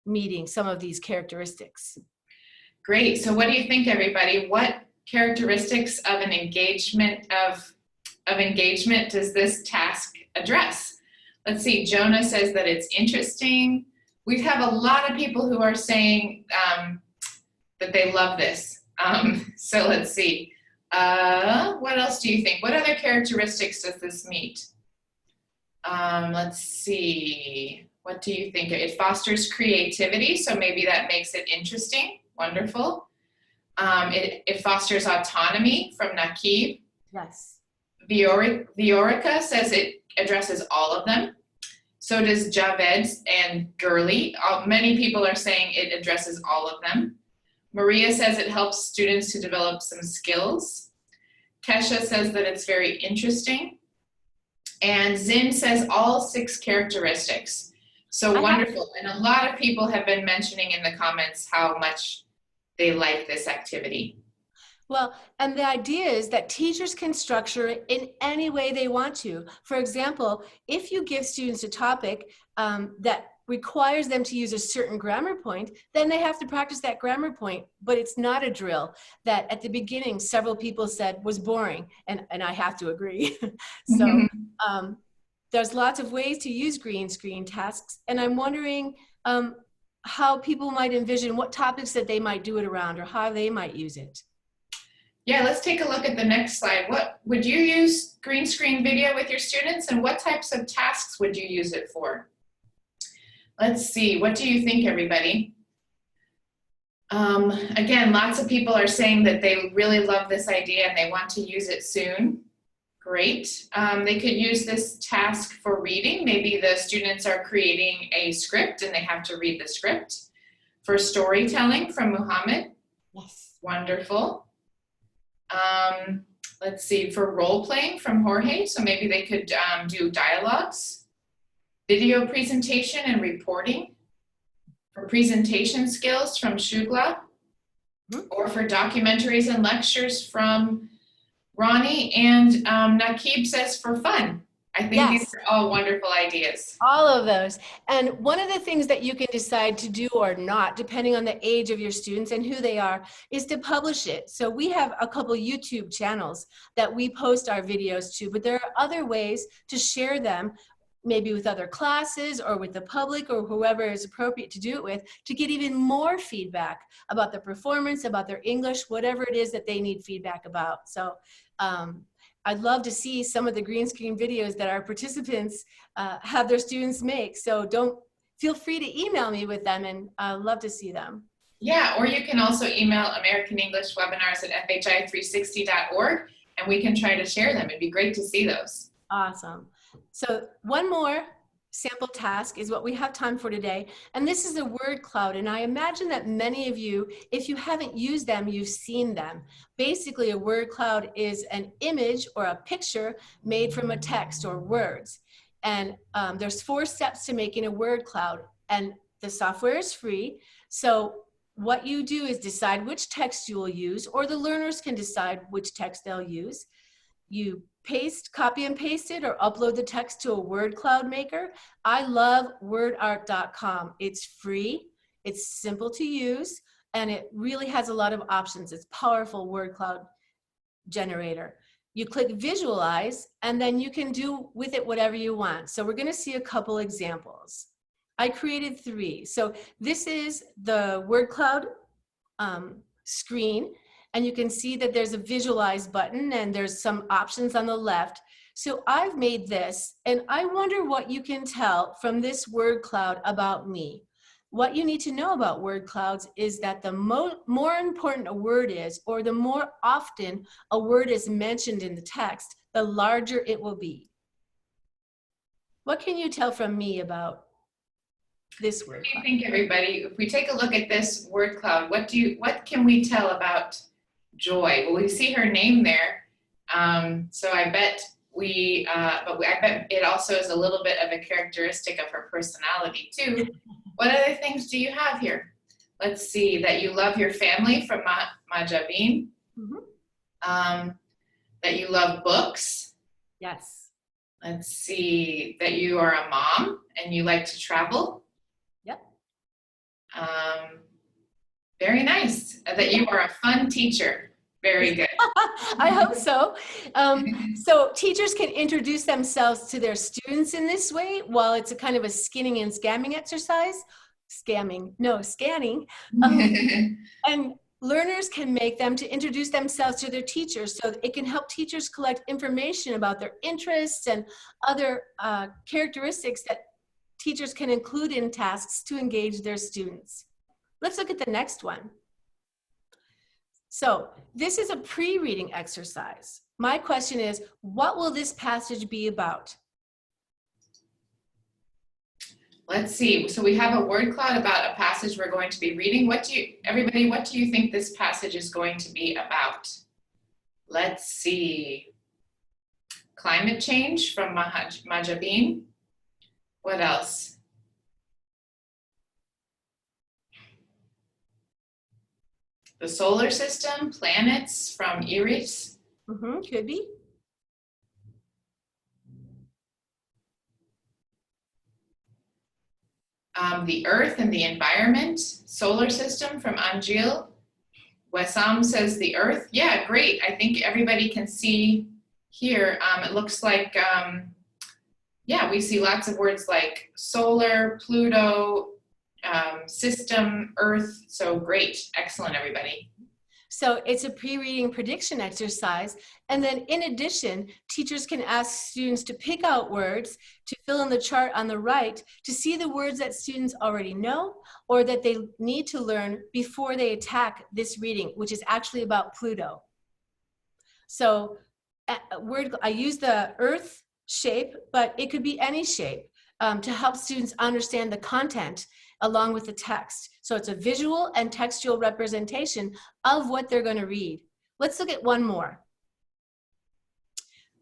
Speaker 3: meeting some of these characteristics.
Speaker 2: Great. So what do you think, everybody? What characteristics of an engagement engagement does this task address? Let's see. Jonah says that it's interesting. We have a lot of people who are saying that they love this. So let's see. What else do you think? What other characteristics does this meet? Let's see. What do you think? It fosters creativity, so maybe that makes it interesting. Wonderful. It fosters autonomy from Nakib.
Speaker 3: Yes.
Speaker 2: Viorica says it addresses all of them. So does Javed and Gurley. Many people are saying it addresses all of them. Maria says it helps students to develop some skills. Kesha says that it's very interesting. And Zin says all 6 characteristics. So wonderful. And a lot of people have been mentioning in the comments how much they like this activity.
Speaker 3: Well, and the idea is that teachers can structure it in any way they want to. For example, if you give students a topic that requires them to use a certain grammar point, then they have to practice that grammar point, but it's not a drill that at the beginning several people said was boring, and I have to agree. So there's lots of ways to use green screen tasks, and I'm wondering how people might envision what topics that they might do it around or how they might use it.
Speaker 2: Yeah, let's take a look at the next slide. What would you use green screen video with your students, and what types of tasks would you use it for? Let's see, what do you think, everybody? Again, lots of people are saying that they really love this idea and they want to use it soon. Great. They could use this task for reading. Maybe the students are creating a script and they have to read the script. For storytelling from Muhammad.
Speaker 3: Yes.
Speaker 2: Wonderful. Let's see, for role playing from Jorge. So maybe they could do dialogues. Video presentation and reporting. For presentation skills from Shugla. Or for documentaries and lectures from Ronnie, and Nakib says for fun. I think these are all wonderful ideas.
Speaker 3: All of those. And one of the things that you can decide to do or not, depending on the age of your students and who they are, is to publish it. So we have a couple YouTube channels that we post our videos to, but there are other ways to share them, maybe with other classes or with the public or whoever is appropriate to do it with, to get even more feedback about the performance, about their English, whatever it is that they need feedback about. So I'd love to see some of the green screen videos that our participants have their students make. So feel free to email me with them, and I'd love to see them.
Speaker 2: Yeah, or you can also email American English Webinars at fhi360.org, and we can try to share them. It'd be great to see those.
Speaker 3: Awesome. So one more sample task is what we have time for today. And this is a word cloud. And I imagine that many of you, if you haven't used them, you've seen them. Basically, a word cloud is an image or a picture made from a text or words. And there's 4 steps to making a word cloud. And the software is free. So what you do is decide which text you will use, or the learners can decide which text they'll use. You copy and paste it, or upload the text to a word cloud maker. I love wordart.com. It's free, it's simple to use, and it really has a lot of options. It's powerful word cloud generator. You click visualize, and then you can do with it whatever you want. So we're going to see a couple examples. I created 3. So this is the word cloud screen. And you can see that there's a visualize button and there's some options on the left. So I've made this, and I wonder what you can tell from this word cloud about me. What you need to know about word clouds is that the more important a word is, or the more often a word is mentioned in the text, the larger it will be. What can you tell from me about this word cloud?
Speaker 2: What do you think, everybody? If we take a look at this word cloud, what can we tell about Joy? Well, we see her name there, so I bet I bet it also is a little bit of a characteristic of her personality too. What other things do you have here? Let's see, that you love your family from Majabin. That you love books.
Speaker 3: Yes.
Speaker 2: Let's see, that you are a mom and you like to travel.
Speaker 3: Yep.
Speaker 2: Very nice. That you are a fun teacher. Very good.
Speaker 3: I hope so. So teachers can introduce themselves to their students in this way, while it's a kind of a skinning and scamming exercise. Scanning. And learners can make them to introduce themselves to their teachers, so it can help teachers collect information about their interests and other characteristics that teachers can include in tasks to engage their students. Let's look at the next one. So this is a pre-reading exercise. My question is, what will this passage be about?
Speaker 2: Let's see. So we have a word cloud about a passage we're going to be reading. Everybody, what do you think this passage is going to be about? Let's see. Climate change from Majabin. What else? The solar system, planets from Iris.
Speaker 3: Could be.
Speaker 2: The earth and the environment, solar system from Anjil. Wessam says the earth. Yeah, great. I think everybody can see here. It looks like Yeah, we see lots of words like solar, Pluto, system, Earth. So great. Excellent, everybody.
Speaker 3: So it's a pre-reading prediction exercise. And then in addition, teachers can ask students to pick out words to fill in the chart on the right to see the words that students already know or that they need to learn before they attack this reading, which is actually about Pluto. So I use the Earth shape, but it could be any shape to help students understand the content along with the text. So it's a visual and textual representation of what they're going to read. Let's look at one more.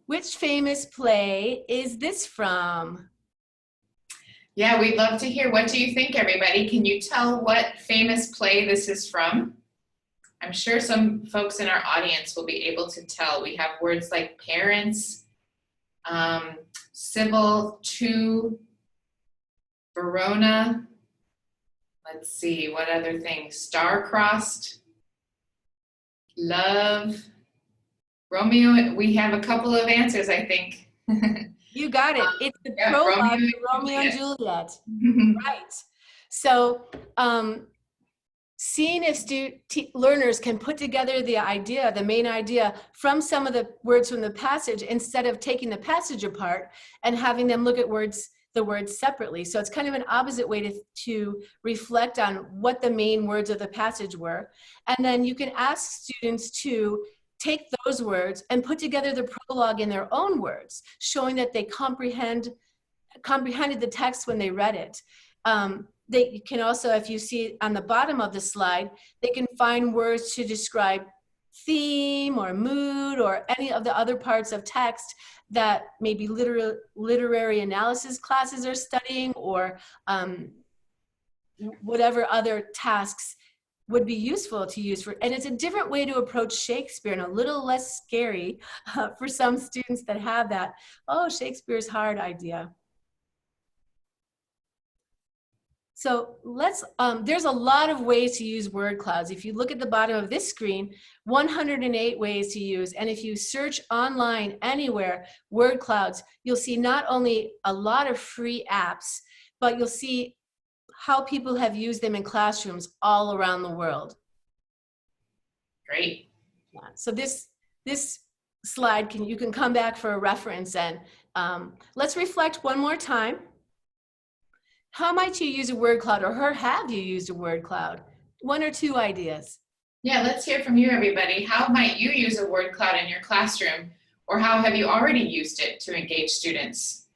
Speaker 3: Which famous play is this from?
Speaker 2: Yeah, we'd love to hear. What do you think, everybody? Can you tell what famous play this is from? I'm sure some folks in our audience will be able to tell. We have words like parents, civil, to, Verona. Let's see, what other things? Star-crossed, love, Romeo. We have a couple of answers, I think.
Speaker 3: You got it. It's the
Speaker 2: Yeah,
Speaker 3: prologue to Romeo and Juliet. Right. So seeing if learners can put together the idea, the main idea, from some of the words from the passage instead of taking the passage apart and having them look at the words separately. So it's kind of an opposite way to reflect on what the main words of the passage were. And then you can ask students to take those words and put together the prologue in their own words, showing that they comprehended the text when they read it. They can also, if you see on the bottom of the slide, they can find words to describe theme or mood or any of the other parts of text that maybe literary analysis classes are studying, or whatever other tasks would be useful to use for. And it's a different way to approach Shakespeare and a little less scary for some students that have that, oh, Shakespeare's hard idea. So there's a lot of ways to use word clouds. If you look at the bottom of this screen, 108 ways to use. And if you search online anywhere, word clouds, you'll see not only a lot of free apps, but you'll see how people have used them in classrooms all around the world.
Speaker 2: Great.
Speaker 3: Yeah. So this slide, you can come back for a reference, and let's reflect one more time. How might you use a word cloud, or have you used a word cloud? One or two ideas.
Speaker 2: Yeah, let's hear from you, everybody. How might you use a word cloud in your classroom, or how have you already used it to engage students?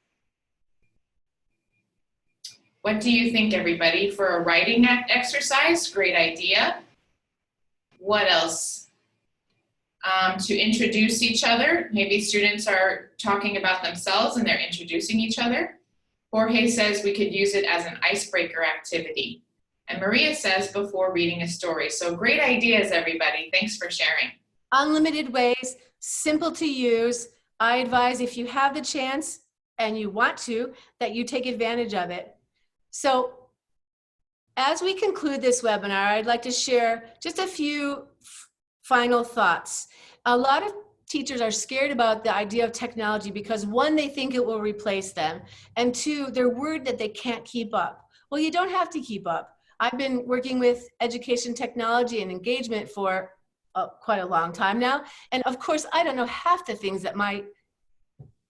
Speaker 2: What do you think, everybody? For a writing exercise, great idea. What else? To introduce each other. Maybe students are talking about themselves and they're introducing each other. Jorge says we could use it as an icebreaker activity. And Maria says before reading a story. So great ideas, everybody. Thanks for sharing.
Speaker 3: Unlimited ways, simple to use. I advise, if you have the chance and you want to, that you take advantage of it. So as we conclude this webinar, I'd like to share just a few final thoughts. A lot of teachers are scared about the idea of technology because, one, they think it will replace them, and two, they're worried that they can't keep up. Well, you don't have to keep up. I've been working with education technology and engagement for quite a long time now, and of course I don't know half the things that my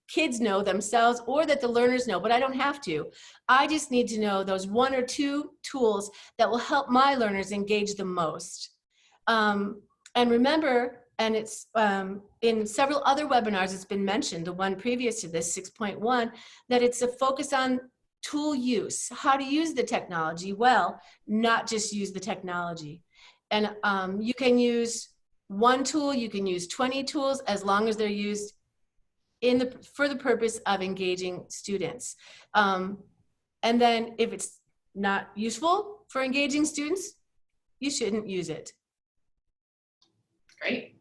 Speaker 3: kids know themselves or that the learners know, but I don't have to. I just need to know those one or two tools that will help my learners engage the most. And remember, and it's in several other webinars, it's been mentioned, the one previous to this, 6.1, that it's a focus on tool use, how to use the technology well, not just use the technology. And you can use one tool, you can use 20 tools, as long as they're used for the purpose of engaging students. And then if it's not useful for engaging students, you shouldn't use it.
Speaker 2: Great.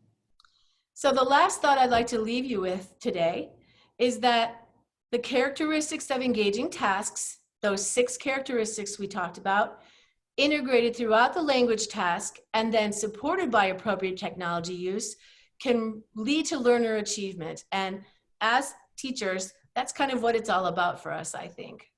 Speaker 3: So the last thought I'd like to leave you with today is that the characteristics of engaging tasks, those 6 characteristics we talked about, integrated throughout the language task and then supported by appropriate technology use, can lead to learner achievement. And as teachers, that's kind of what it's all about for us, I think.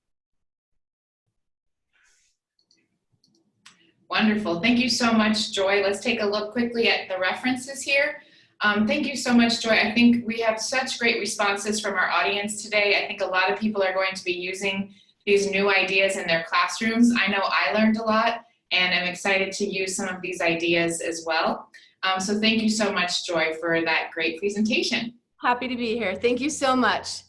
Speaker 2: Wonderful. Thank you so much, Joy. Let's take a look quickly at the references here. Thank you so much, Joy. I think we have such great responses from our audience today. I think a lot of people are going to be using these new ideas in their classrooms. I know I learned a lot, and I'm excited to use some of these ideas as well. So thank you so much, Joy, for that great presentation.
Speaker 3: Happy to be here. Thank you so much.